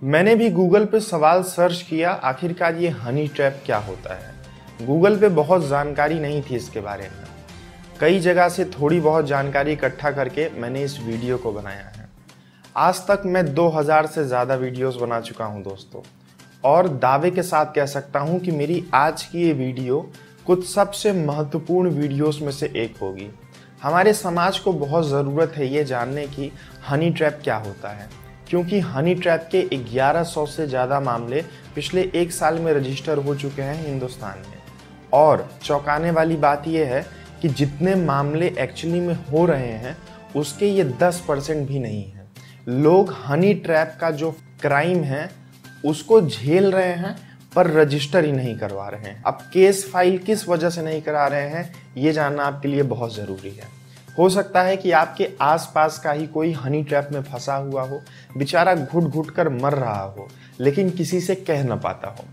मैंने भी गूगल पे सवाल सर्च किया, आखिरकार ये हनी ट्रैप क्या होता है। गूगल पे बहुत जानकारी नहीं थी इसके बारे में। कई जगह से थोड़ी बहुत जानकारी इकट्ठा करके मैंने इस वीडियो को बनाया है। आज तक मैं 2000 से ज़्यादा वीडियोस बना चुका हूं दोस्तों, और दावे के साथ कह सकता हूं कि मेरी आज की ये वीडियो कुछ सबसे महत्वपूर्ण वीडियोस में से एक होगी। हमारे समाज को बहुत ज़रूरत है ये जानने की हनी ट्रैप क्या होता है, क्योंकि हनी ट्रैप के 1100 से ज़्यादा मामले पिछले एक साल में रजिस्टर हो चुके हैं हिंदुस्तान में। और चौंकाने वाली बात यह है कि जितने मामले एक्चुअली में हो रहे हैं उसके ये 10% भी नहीं हैं। लोग हनी ट्रैप का जो क्राइम है उसको झेल रहे हैं पर रजिस्टर ही नहीं करवा रहे हैं। अब केस फाइल किस वजह से नहीं करा रहे हैं ये जानना आपके लिए बहुत ज़रूरी है। हो सकता है कि आपके आसपास का ही कोई हनी ट्रैप में फंसा हुआ हो, बेचारा घुट घुट कर मर रहा हो, लेकिन किसी से कह न पाता हो।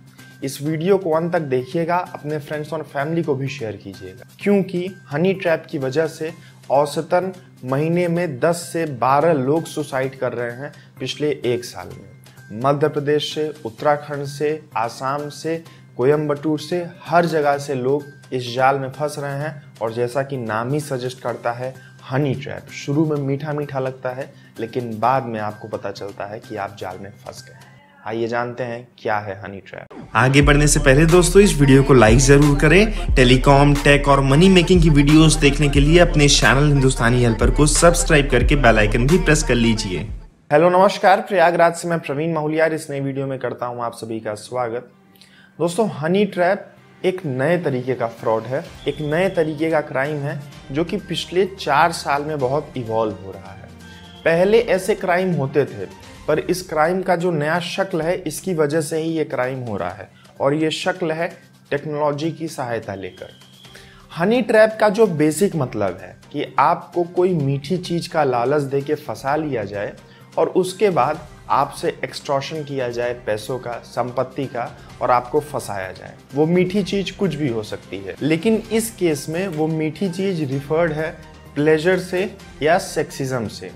इस वीडियो को अंत तक देखिएगा, अपने फ्रेंड्स और फैमिली को भी शेयर कीजिएगा, क्योंकि हनी ट्रैप की वजह से औसतन महीने में 10 से 12 लोग सुसाइड कर रहे हैं पिछले एक साल में। मध्य प्रदेश से, उत्तराखंड से, आसाम से, कोयम्बटूर से, हर जगह से लोग इस जाल में फंस रहे हैं। और जैसा कि नाम ही सजेस्ट करता है, हनी ट्रैप शुरू में मीठा मीठा लगता है, लेकिन बाद में आपको पता चलता है कि आप जाल में फंस गए हैं। आइए जानते हैं क्या है हनी ट्रैप। आगे बढ़ने से पहले दोस्तों इस वीडियो को लाइक जरूर करें। टेलीकॉम, टेक और मनी मेकिंग की वीडियोस देखने के लिए अपने चैनल हिंदुस्तानी हेल्पर को सब्सक्राइब करके बेल आइकन भी प्रेस कर लीजिए। हेलो नमस्कार, प्रयागराज से मैं प्रवीण माहुलियार इस नई वीडियो में करता हूं आप सभी का स्वागत। दोस्तों, हनी ट्रैप एक नए तरीके का फ्रॉड है, एक नए तरीके का क्राइम है जो कि पिछले 4 साल में बहुत इवॉल्व हो रहा है। पहले ऐसे क्राइम होते थे, पर इस क्राइम का जो नया शक्ल है इसकी वजह से ही ये क्राइम हो रहा है, और ये शक्ल है टेक्नोलॉजी की सहायता लेकर। हनी ट्रैप का जो बेसिक मतलब है कि आपको कोई मीठी चीज़ का लालच दे के फंसा लिया जाए और उसके बाद आपसे एक्सटॉर्शन किया जाए पैसों का, संपत्ति का, और आपको फंसाया जाए। वो मीठी चीज़ कुछ भी हो सकती है, लेकिन इस केस में वो मीठी चीज़ रिफर्ड है प्लेजर से या सेक्सिज्म से।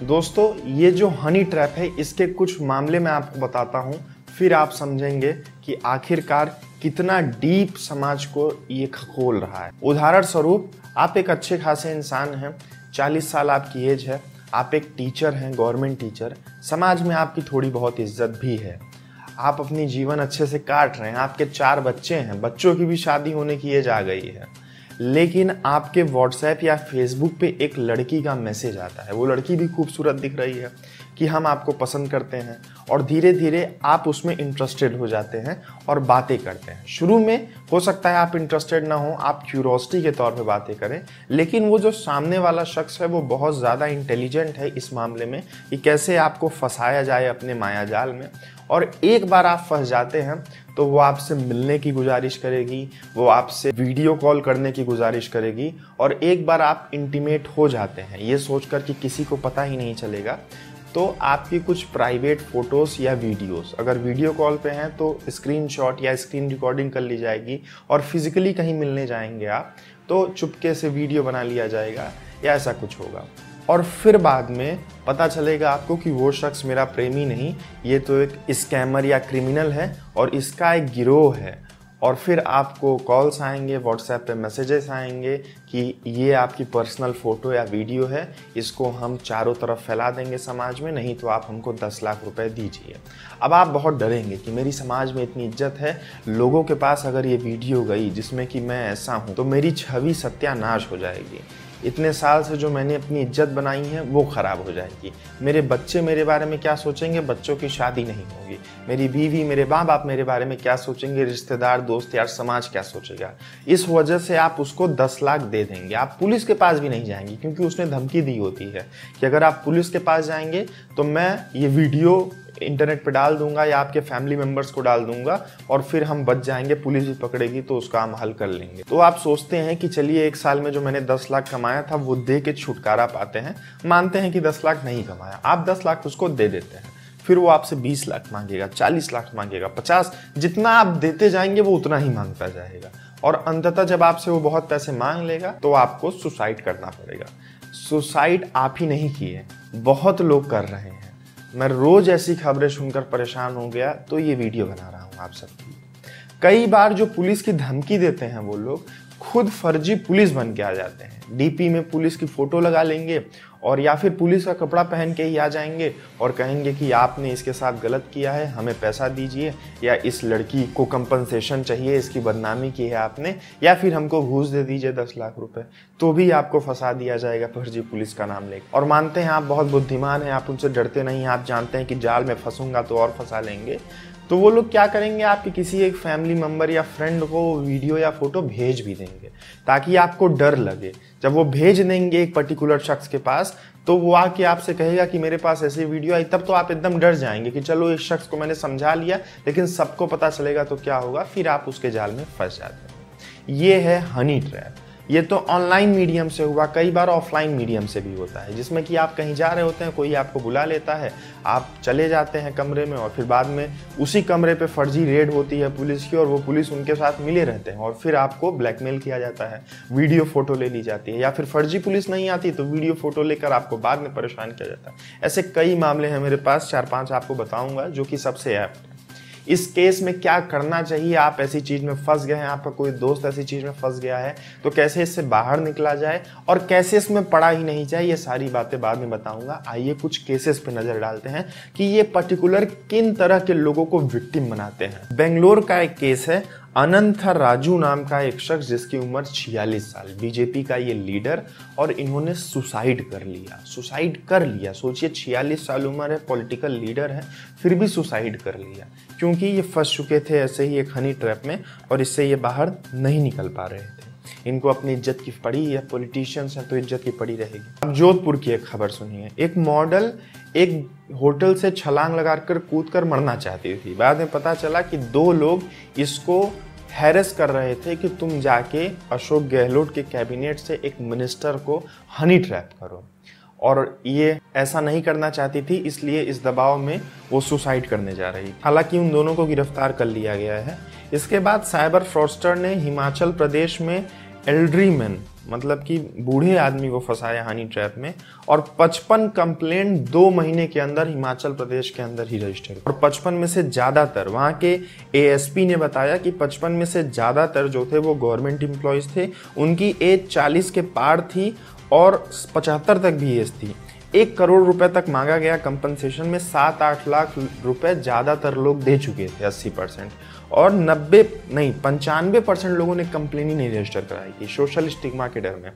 दोस्तों, ये जो हनी ट्रैप है इसके कुछ मामले मैं आपको बताता हूँ, फिर आप समझेंगे कि आखिरकार कितना डीप समाज को ये खगोल रहा है। उदाहरण स्वरूप, आप एक अच्छे खासे इंसान हैं, 40 साल आपकी एज है, आप एक टीचर हैं, गवर्नमेंट टीचर, समाज में आपकी थोड़ी बहुत इज्जत भी है, आप अपनी जीवन अच्छे से काट रहे हैं, आपके 4 बच्चे हैं, बच्चों की भी शादी होने की एज आ गई है, लेकिन आपके व्हाट्सएप या फेसबुक पे एक लड़की का मैसेज आता है। वो लड़की भी खूबसूरत दिख रही है कि हम आपको पसंद करते हैं, और धीरे धीरे आप उसमें इंटरेस्टेड हो जाते हैं और बातें करते हैं। शुरू में हो सकता है आप इंटरेस्टेड ना हो, आप क्यूरोसिटी के तौर पे बातें करें, लेकिन वो जो सामने वाला शख्स है वो बहुत ज़्यादा इंटेलिजेंट है इस मामले में कि कैसे आपको फंसाया जाए अपने माया जाल में। और एक बार आप फंस जाते हैं तो वो आपसे मिलने की गुजारिश करेगी, वो आपसे वीडियो कॉल करने की गुजारिश करेगी, और एक बार आप इंटीमेट हो जाते हैं ये सोचकर कि किसी को पता ही नहीं चलेगा, तो आपकी कुछ प्राइवेट फ़ोटोज़ या वीडियोस, अगर वीडियो कॉल पे हैं तो स्क्रीनशॉट या स्क्रीन रिकॉर्डिंग कर ली जाएगी, और फिज़िकली कहीं मिलने जाएंगे आप तो चुपके से वीडियो बना लिया जाएगा या ऐसा कुछ होगा। और फिर बाद में पता चलेगा आपको कि वो शख्स मेरा प्रेमी नहीं, ये तो एक स्कैमर या क्रिमिनल है और इसका एक गिरोह है। और फिर आपको कॉल्स आएंगे, व्हाट्सएप पे मैसेजेस आएंगे कि ये आपकी पर्सनल फ़ोटो या वीडियो है, इसको हम चारों तरफ फैला देंगे समाज में, नहीं तो आप हमको 10 लाख रुपए दीजिए। अब आप बहुत डरेंगे कि मेरी समाज में इतनी इज्जत है, लोगों के पास अगर ये वीडियो गई जिसमें कि मैं ऐसा हूँ तो मेरी छवि सत्यानाश हो जाएगी, इतने साल से जो मैंने अपनी इज्जत बनाई है वो ख़राब हो जाएगी, मेरे बच्चे मेरे बारे में क्या सोचेंगे, बच्चों की शादी नहीं होगी, मेरी बीवी, मेरे माँ बाप मेरे बारे में क्या सोचेंगे, रिश्तेदार, दोस्त यार, समाज क्या सोचेगा। इस वजह से आप उसको 10 लाख दे देंगे। आप पुलिस के पास भी नहीं जाएंगे, क्योंकि उसने धमकी दी होती है कि अगर आप पुलिस के पास जाएंगे तो मैं ये वीडियो इंटरनेट पे डाल दूंगा या आपके फैमिली मेंबर्स को डाल दूंगा, और फिर हम बच जाएंगे, पुलिस भी पकड़ेगी तो उसका हम हल कर लेंगे। तो आप सोचते हैं कि चलिए एक साल में जो मैंने 10 लाख कमाया था वो दे के छुटकारा पाते हैं, मानते हैं कि 10 लाख नहीं कमाया, आप 10 लाख उसको दे देते हैं, फिर वो आपसे 20 लाख मांगेगा, 40 लाख मांगेगा, 50, जितना आप देते जाएंगे वो उतना ही मांगता जाएगा, और अंततः जब आपसे वो बहुत पैसे मांग लेगा तो आपको सुसाइड करना पड़ेगा। सुसाइड आप ही नहीं किए, बहुत लोग कर रहे हैं। मैं रोज ऐसी खबरें सुनकर परेशान हो गया, तो ये वीडियो बना रहा हूँ आप सबकी। कई बार जो पुलिस की धमकी देते हैं वो लोग खुद फर्जी पुलिस बन के आ जाते हैं। डीपी में पुलिस की फोटो लगा लेंगे और या फिर पुलिस का कपड़ा पहन के ही आ जाएंगे और कहेंगे कि आपने इसके साथ गलत किया है, हमें पैसा दीजिए, या इस लड़की को कंपनसेशन चाहिए, इसकी बदनामी की है आपने, या फिर हमको घूस दे दीजिए 10 लाख रुपए, तो भी आपको फंसा दिया जाएगा फर्जी पुलिस का नाम लेकर। और मानते हैं आप बहुत बुद्धिमान हैं, आप उनसे डरते नहीं, आप जानते हैं कि जाल में फंसूंगा तो और फंसा लेंगे। तो वो लोग क्या करेंगे, आपके किसी एक फैमिली मेंबर या फ्रेंड को वीडियो या फोटो भेज भी देंगे ताकि आपको डर लगे। जब वो भेज देंगे एक पर्टिकुलर शख्स के पास, तो वो आके आपसे कहेगा कि मेरे पास ऐसी वीडियो आई, तब तो आप एकदम डर जाएंगे कि चलो इस शख्स को मैंने समझा लिया, लेकिन सबको पता चलेगा तो क्या होगा, फिर आप उसके जाल में फंस जाते हैं। ये है हनी ट्रैप। ये तो ऑनलाइन मीडियम से हुआ, कई बार ऑफलाइन मीडियम से भी होता है, जिसमें कि आप कहीं जा रहे होते हैं, कोई आपको बुला लेता है, आप चले जाते हैं कमरे में और फिर बाद में उसी कमरे पे फर्जी रेड होती है पुलिस की और वो पुलिस उनके साथ मिले रहते हैं और फिर आपको ब्लैकमेल किया जाता है, वीडियो फोटो ले ली जाती है, या फिर फर्जी पुलिस नहीं आती तो वीडियो फोटो लेकर आपको बाद में परेशान किया जाता है। ऐसे कई मामले हैं मेरे पास, 4-5 आपको बताऊंगा जो कि सबसे ऐप्ट है। इस केस में क्या करना चाहिए, आप ऐसी चीज में फंस गए हैं, आपका कोई दोस्त ऐसी चीज में फंस गया है, तो कैसे इससे बाहर निकला जाए और कैसे इसमें पड़ा ही नहीं जाए, ये सारी बातें बाद में बताऊंगा। आइए कुछ केसेस पे नजर डालते हैं कि ये पर्टिकुलर किन तरह के लोगों को विक्टिम बनाते हैं। बेंगलोर का एक केस है, अनंत राजू नाम का एक शख्स जिसकी उम्र 46 साल, बीजेपी का ये लीडर, और इन्होंने सुसाइड कर लिया। सोचिए 46 साल उम्र है, पॉलिटिकल लीडर है, फिर भी सुसाइड कर लिया, क्योंकि ये फंस चुके थे ऐसे ही एक हनी ट्रैप में और इससे ये बाहर नहीं निकल पा रहे थे। इनको अपनी इज्जत की पड़ी है, पॉलिटिशियंस हैं तो इज्जत की पड़ी रहेगी। अब जोधपुर की एक खबर सुनिए। एक मॉडल एक होटल से छलांग लगाकर कूदकर मरना चाहती थी। बाद में पता चला कि 2 लोग इसको हैरेस कर रहे थे कि तुम जाके अशोक गहलोत के कैबिनेट से एक मिनिस्टर को हनी ट्रैप करो, और ये ऐसा नहीं करना चाहती थी, इसलिए इस दबाव में वो सुसाइड करने जा रही थी। हालांकि उन दोनों को गिरफ्तार कर लिया गया है। इसके बाद साइबर फ्रॉडस्टर ने हिमाचल प्रदेश में एल्डरी मैन, मतलब कि बूढ़े आदमी को फंसाया हनी ट्रैप में, और 55 कंप्लेंट 2 महीने के अंदर हिमाचल प्रदेश के अंदर ही रजिस्टर। और 55 में से ज़्यादातर, वहाँ के एएसपी ने बताया कि 55 में से ज़्यादातर जो थे वो गवर्नमेंट एम्प्लॉयज़ थे, उनकी एज 40 के पार थी और 75 तक भी एज थी। 1 करोड़ रुपए तक मांगा गया कंपनसेशन में, 7-8 लाख रुपए ज़्यादातर लोग दे चुके थे, 80%, और 95% लोगों ने कंप्लेन ही नहीं रजिस्टर कराई थी, सोशल स्टिग्मा के डर में।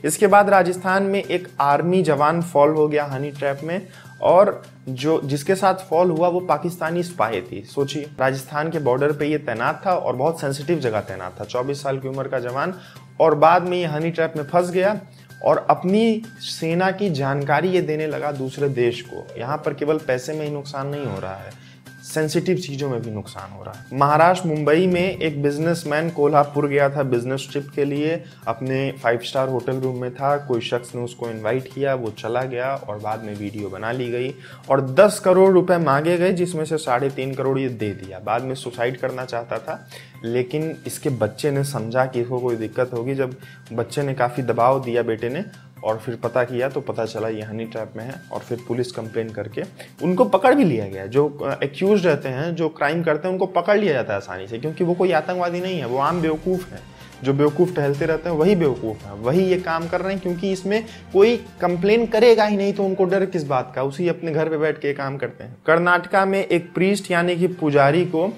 इसके बाद राजस्थान में एक आर्मी जवान फॉल हो गया हनी ट्रैप में, और जिसके साथ फॉल हुआ वो पाकिस्तानी स्पाई थी। सोचिए, राजस्थान के बॉर्डर पे ये तैनात था और बहुत सेंसिटिव जगह तैनात था, 24 साल की उम्र का जवान, और बाद में ये हनी ट्रैप में फंस गया और अपनी सेना की जानकारी ये देने लगा दूसरे देश को। यहाँ पर केवल पैसे में ही नुकसान नहीं हो रहा है, सेंसिटिव चीज़ों में भी नुकसान हो रहा है। महाराष्ट्र मुंबई में एक बिजनेसमैन कोल्हापुर गया था बिजनेस ट्रिप के लिए, अपने 5 स्टार होटल रूम में था, कोई शख्स ने उसको इनवाइट किया, वो चला गया और बाद में वीडियो बना ली गई और 10 करोड़ रुपए मांगे गए, जिसमें से 3.5 करोड़ ये दे दिया। बाद में सुसाइड करना चाहता था, लेकिन इसके बच्चे ने समझा कि इसको कोई दिक्कत होगी। जब बच्चे ने काफ़ी दबाव दिया बेटे ने और फिर पता किया तो पता चला ये हनी ट्रैप में है, और फिर पुलिस कंप्लेन करके उनको पकड़ भी लिया गया। जो एक्यूज रहते हैं, जो क्राइम करते हैं, उनको पकड़ लिया जाता है आसानी से, क्योंकि वो कोई आतंकवादी नहीं है, वो आम बेवकूफ़ है। जो बेवकूफ़ टहलते रहते हैं वही बेवकूफ़ है, वही ये काम कर रहे हैं, क्योंकि इसमें कोई कंप्लेन करेगा ही नहीं तो उनको डर किस बात का, उसी अपने घर पे बैठ के काम करते हैं। कर्नाटका में एक प्रीस्ट यानी कि पुजारी को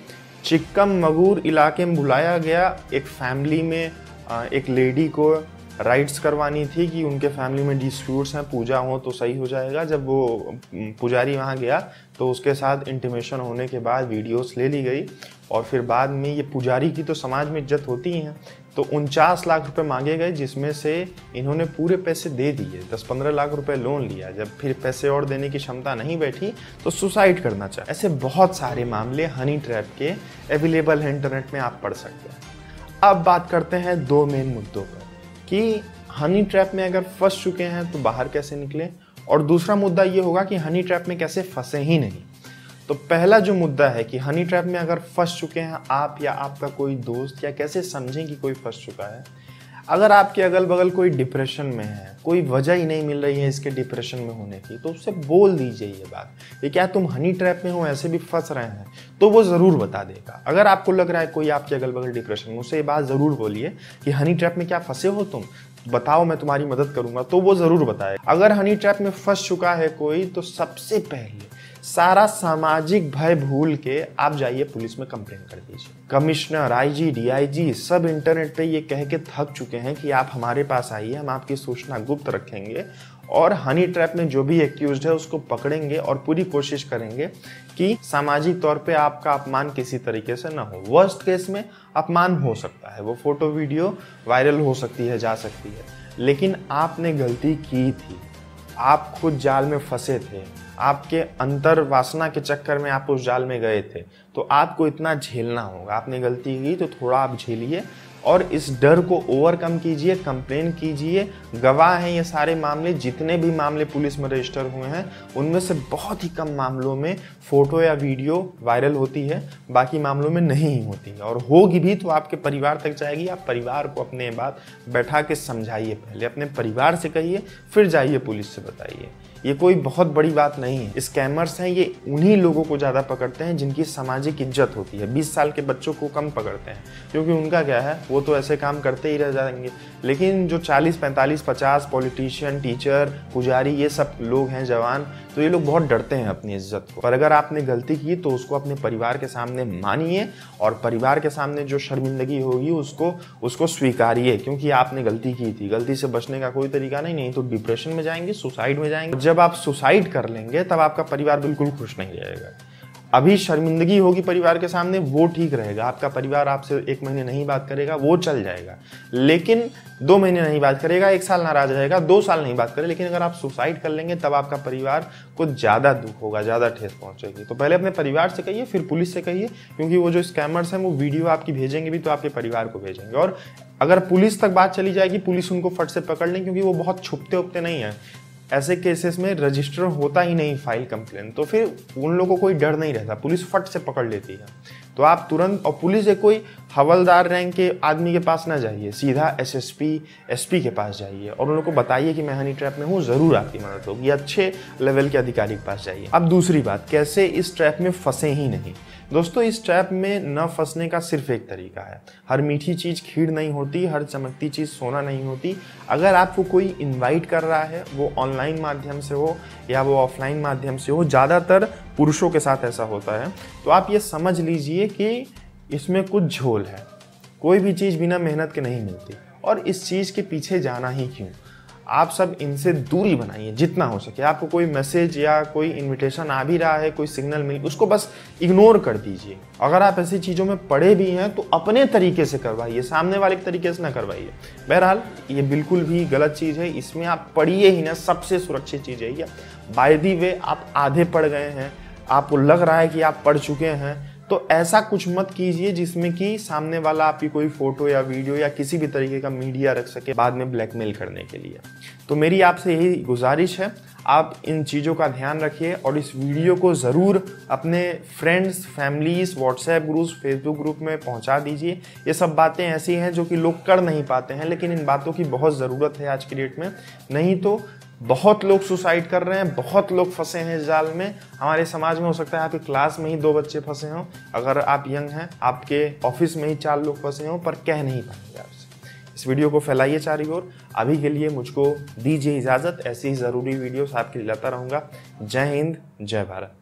चिक्कमगलूर इलाके में बुलाया गया। एक फैमिली में एक लेडी को राइट्स करवानी थी कि उनके फैमिली में डिस्प्यूट्स हैं, पूजा हो तो सही हो जाएगा। जब वो पुजारी वहाँ गया तो उसके साथ इंटीमेशन होने के बाद वीडियोस ले ली गई, और फिर बाद में ये पुजारी की तो समाज में इज्जत होती ही है, तो 49 लाख रुपए मांगे गए, जिसमें से इन्होंने पूरे पैसे दे दिए, 10-15 लाख रुपए लोन लिया। जब फिर पैसे और देने की क्षमता नहीं बैठी तो सुसाइड करना चाहा। ऐसे बहुत सारे मामले हनी ट्रैप के अवेलेबल हैं, इंटरनेट में आप पढ़ सकते हैं। अब बात करते हैं 2 मेन मुद्दों पर कि हनी ट्रैप में अगर फंस चुके हैं तो बाहर कैसे निकलें, और दूसरा मुद्दा ये होगा कि हनी ट्रैप में कैसे फंसे ही नहीं। तो पहला जो मुद्दा है कि हनी ट्रैप में अगर फंस चुके हैं आप या आपका कोई दोस्त, या कैसे समझें कि कोई फंस चुका है। अगर आपके अगल बगल कोई डिप्रेशन में है, कोई वजह ही नहीं मिल रही है इसके डिप्रेशन में होने की, तो उससे बोल दीजिए ये बात। ये क्या तुम हनी ट्रैप में हो, ऐसे भी फंस रहे हैं, तो वो ज़रूर बता देगा। अगर आपको लग रहा है कोई आपके अगल बगल डिप्रेशन में, उससे ये बात ज़रूर बोलिए कि हनी ट्रैप में क्या फंसे हो तुम, बताओ मैं तुम्हारी मदद करूंगा, तो वो ज़रूर बताए। अगर हनी ट्रैप में फंस चुका है कोई, तो सबसे पहले सारा सामाजिक भय भूल के आप जाइए पुलिस में कंप्लेन कर दीजिए। कमिश्नर, आईजी, डीआईजी सब इंटरनेट पे ये कह के थक चुके हैं कि आप हमारे पास आइए, हम आपकी सूचना गुप्त रखेंगे और हनी ट्रैप में जो भी एक्यूज्ड है उसको पकड़ेंगे और पूरी कोशिश करेंगे कि सामाजिक तौर पे आपका अपमान किसी तरीके से ना हो। वर्स्ट केस में अपमान हो सकता है, वो फोटो वीडियो वायरल हो सकती है, जा सकती है, लेकिन आपने गलती की थी, आप खुद जाल में फंसे थे, आपके अंतर वासना के चक्कर में आप उस जाल में गए थे, तो आपको इतना झेलना होगा। आपने गलती की तो थोड़ा आप झेलिए और इस डर को ओवरकम कीजिए, कंप्लेन कीजिए। गवाह हैं ये सारे मामले, जितने भी मामले पुलिस में रजिस्टर हुए हैं उनमें से बहुत ही कम मामलों में फोटो या वीडियो वायरल होती है, बाकी मामलों में नहीं होती है, और होगी भी तो आपके परिवार तक जाएगी। आप परिवार को अपने बात बैठा के समझाइए, पहले अपने परिवार से कहिए, फिर जाइए पुलिस से बताइए। ये कोई बहुत बड़ी बात नहीं है। स्कैमर्स हैं ये उन्हीं लोगों को ज़्यादा पकड़ते हैं जिनकी सामाजिक इज्जत होती है। 20 साल के बच्चों को कम पकड़ते हैं, क्योंकि उनका क्या है, वो तो ऐसे काम करते ही रह जाएंगे। लेकिन जो 40, 45, 50 पॉलिटिशियन, टीचर, पुजारी, ये सब लोग हैं जवान, तो ये लोग बहुत डरते हैं अपनी इज्जत को। पर अगर आपने गलती की तो उसको अपने परिवार के सामने मानिए और परिवार के सामने जो शर्मिंदगी होगी उसको स्वीकारिए, क्योंकि आपने गलती की थी। गलती से बचने का कोई तरीका नहीं तो डिप्रेशन में जाएंगे, सुसाइड में जाएंगे। जब आप सुसाइड कर लेंगे तब आपका परिवार बिल्कुल खुश नहीं रहेगा। अभी शर्मिंदगी होगी परिवार के सामने, वो ठीक रहेगा। आपका परिवार आपसे 1 महीने नहीं बात करेगा, वो चल जाएगा, लेकिन 2 महीने नहीं बात करेगा, 1 साल नाराज रहेगा, 2 साल नहीं बात करे। लेकिन अगर आप सुसाइड कर लेंगे तब आपका परिवार को ज़्यादा दुख होगा, ज़्यादा ठेस पहुंचेगी। तो पहले अपने परिवार से कहिए, फिर पुलिस से कहिए, क्योंकि वो जो स्कैमर्स हैं वो वीडियो आपकी भेजेंगे भी तो आपके परिवार को भेजेंगे। और अगर पुलिस तक बात चली जाएगी, पुलिस उनको फट से पकड़ लें, क्योंकि वो बहुत छुपते उपते नहीं है। ऐसे केसेस में रजिस्टर होता ही नहीं फाइल कंप्लेन, तो फिर उन लोगों को कोई डर नहीं रहता, पुलिस फट से पकड़ लेती है। तो आप तुरंत, और पुलिस एक कोई हवलदार रैंक के आदमी के पास ना जाइए, सीधा एसएसपी, एसपी के पास जाइए और उन लोगों को बताइए कि मैं हनी ट्रैप में हूँ, ज़रूर आपकी मदद होगी। अच्छे लेवल के अधिकारी के पास जाइए। अब दूसरी बात, कैसे इस ट्रैप में फंसे ही नहीं। दोस्तों, इस ट्रैप में न फंसने का सिर्फ एक तरीका है। हर मीठी चीज़ खीर नहीं होती, हर चमकती चीज़ सोना नहीं होती। अगर आपको कोई इनवाइट कर रहा है, वो ऑनलाइन माध्यम से हो या वो ऑफलाइन माध्यम से हो, ज़्यादातर पुरुषों के साथ ऐसा होता है, तो आप ये समझ लीजिए कि इसमें कुछ झोल है। कोई भी चीज़ बिना मेहनत के नहीं मिलती, और इस चीज़ के पीछे जाना ही क्यों। आप सब इनसे दूरी बनाइए जितना हो सके। आपको कोई मैसेज या कोई इनविटेशन आ भी रहा है, कोई सिग्नल मिल, उसको बस इग्नोर कर दीजिए। अगर आप ऐसी चीज़ों में पड़े भी हैं तो अपने तरीके से करवाइए, सामने वाले के तरीके से ना करवाइए। बहरहाल ये बिल्कुल भी गलत चीज़ है, इसमें आप पढ़िए ही ना। सबसे सुरक्षित चीज़ है ये। बाय द वे, आप आधे पढ़ गए हैं, आपको लग रहा है कि आप पढ़ चुके हैं, तो ऐसा कुछ मत कीजिए जिसमें कि सामने वाला आपकी कोई फोटो या वीडियो या किसी भी तरीके का मीडिया रख सके बाद में ब्लैकमेल करने के लिए। तो मेरी आपसे यही गुजारिश है, आप इन चीज़ों का ध्यान रखिए और इस वीडियो को ज़रूर अपने friends, families, WhatsApp group, Facebook group में पहुंचा दीजिए। ये सब बातें ऐसी हैं जो कि लोग कर नहीं पाते हैं, लेकिन इन बातों की बहुत ज़रूरत है आज की डेट में। नहीं तो बहुत लोग सुसाइड कर रहे हैं, बहुत लोग फंसे हैं इस जाल में। हमारे समाज में हो सकता है आपकी क्लास में ही 2 बच्चे फंसे हों, अगर आप यंग हैं, आपके ऑफिस में ही 4 लोग फंसे हों, पर कह नहीं पाएंगे आपसे। इस वीडियो को फैलाइए चारों ओर। अभी के लिए मुझको दीजिए इजाज़त, ऐसी ही ज़रूरी वीडियोस आपके लिए लाता रहूँगा। जय हिंद, जय भारत।